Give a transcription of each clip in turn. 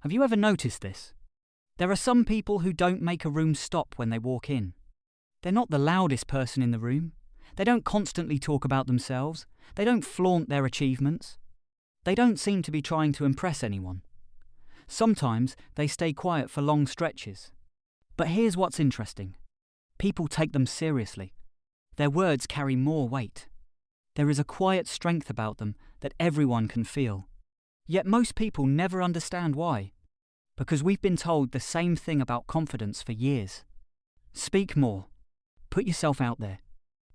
Have you ever noticed this? There are some people who don't make a room stop when they walk in. They're not the loudest person in the room. They don't constantly talk about themselves. They don't flaunt their achievements. They don't seem to be trying to impress anyone. Sometimes they stay quiet for long stretches. But here's what's interesting. People take them seriously. Their words carry more weight. There is a quiet strength about them that everyone can feel. Yet most people never understand why. Because we've been told the same thing about confidence for years. Speak more. Put yourself out there.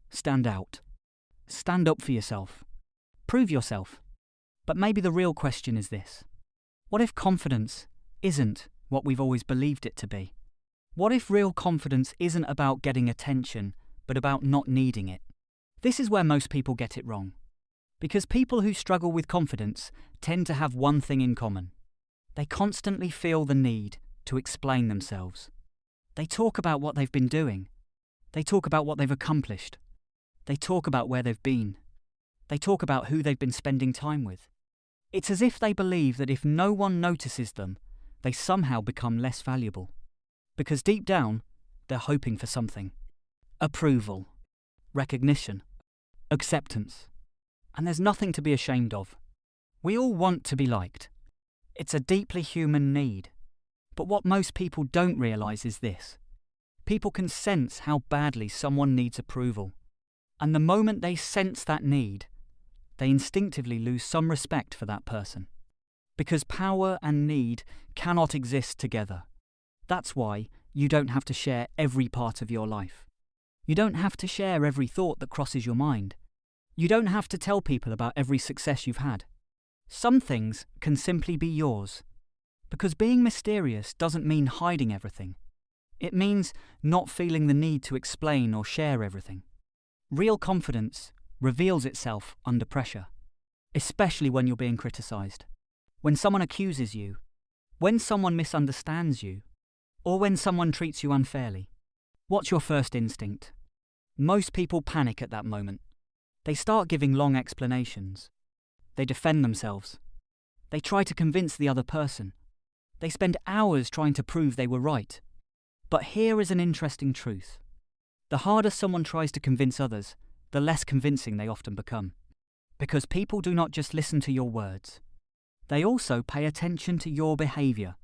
Stand out. Stand up for yourself. Prove yourself. But maybe the real question is this. What if confidence isn't what we've always believed it to be? What if real confidence isn't about getting attention, but about not needing it? This is where most people get it wrong. Because people who struggle with confidence tend to have one thing in common. They constantly feel the need to explain themselves. They talk about what they've been doing. They talk about what they've accomplished. They talk about where they've been. They talk about who they've been spending time with. It's as if they believe that if no one notices them, they somehow become less valuable. Because deep down, they're hoping for something. Approval, recognition, acceptance. And there's nothing to be ashamed of. We all want to be liked. It's a deeply human need. But what most people don't realise is this. People can sense how badly someone needs approval. And the moment they sense that need, they instinctively lose some respect for that person. Because power and need cannot exist together. That's why you don't have to share every part of your life. You don't have to share every thought that crosses your mind. You don't have to tell people about every success you've had. Some things can simply be yours. Because being mysterious doesn't mean hiding everything. It means not feeling the need to explain or share everything. Real confidence reveals itself under pressure, especially when you're being criticised. When someone accuses you, when someone misunderstands you, or when someone treats you unfairly. What's your first instinct? Most people panic at that moment. They start giving long explanations. They defend themselves. They try to convince the other person. They spend hours trying to prove they were right. But here is an interesting truth. The harder someone tries to convince others, the less convincing they often become. Because people do not just listen to your words. They also pay attention to your behaviour.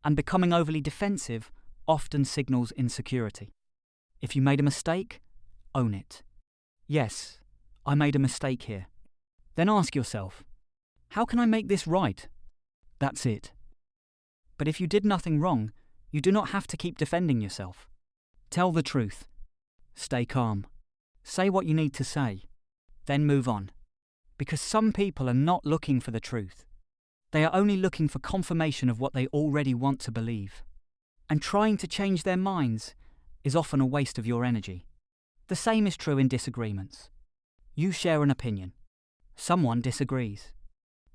And becoming overly defensive often signals insecurity. If you made a mistake, own it. Yes, I made a mistake here. Then ask yourself, how can I make this right? That's it. But if you did nothing wrong, you do not have to keep defending yourself. Tell the truth. Stay calm. Say what you need to say. Then move on. Because some people are not looking for the truth. They are only looking for confirmation of what they already want to believe. And trying to change their minds is often a waste of your energy. The same is true in disagreements. You share an opinion. Someone disagrees.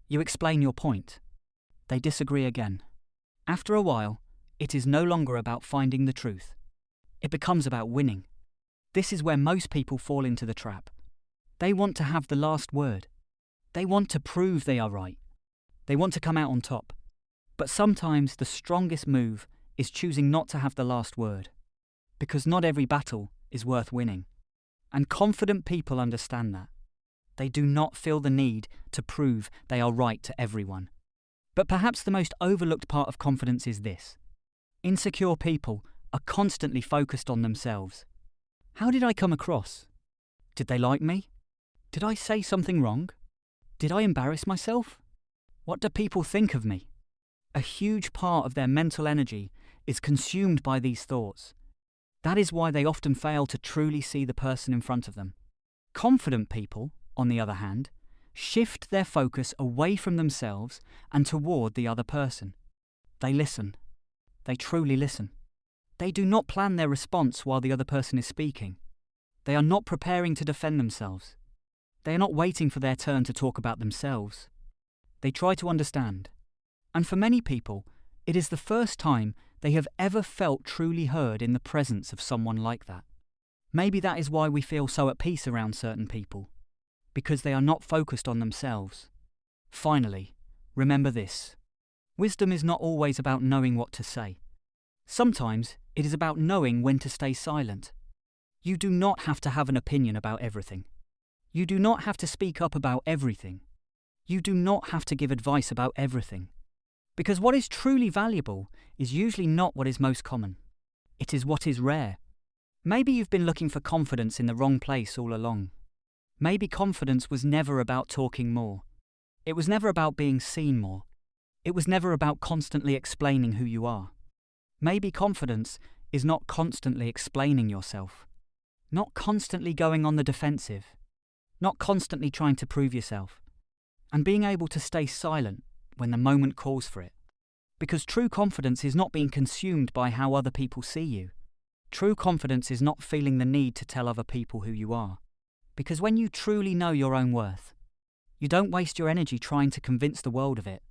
You explain your point. They disagree again. After a while, it is no longer about finding the truth. It becomes about winning. This is where most people fall into the trap. They want to have the last word. They want to prove they are right. They want to come out on top. But sometimes the strongest move is choosing not to have the last word. Because not every battle is worth winning. And confident people understand that. They do not feel the need to prove they are right to everyone. But perhaps the most overlooked part of confidence is this. Insecure people are constantly focused on themselves. How did I come across? Did they like me? Did I say something wrong? Did I embarrass myself? What do people think of me? A huge part of their mental energy is consumed by these thoughts. That is why they often fail to truly see the person in front of them. Confident people, on the other hand, shift their focus away from themselves and toward the other person. They listen. They truly listen. They do not plan their response while the other person is speaking. They are not preparing to defend themselves. They are not waiting for their turn to talk about themselves. They try to understand. And for many people, it is the first time they have ever felt truly heard in the presence of someone like that. Maybe that is why we feel so at peace around certain people, because they are not focused on themselves. Finally, remember this. Wisdom is not always about knowing what to say. Sometimes it is about knowing when to stay silent. You do not have to have an opinion about everything. You do not have to speak up about everything. You do not have to give advice about everything. Because what is truly valuable is usually not what is most common. It is what is rare. Maybe you've been looking for confidence in the wrong place all along. Maybe confidence was never about talking more. It was never about being seen more. It was never about constantly explaining who you are. Maybe confidence is not constantly explaining yourself. Not constantly going on the defensive. Not constantly trying to prove yourself. And being able to stay silent when the moment calls for it. Because true confidence is not being consumed by how other people see you. True confidence is not feeling the need to tell other people who you are. Because when you truly know your own worth, you don't waste your energy trying to convince the world of it.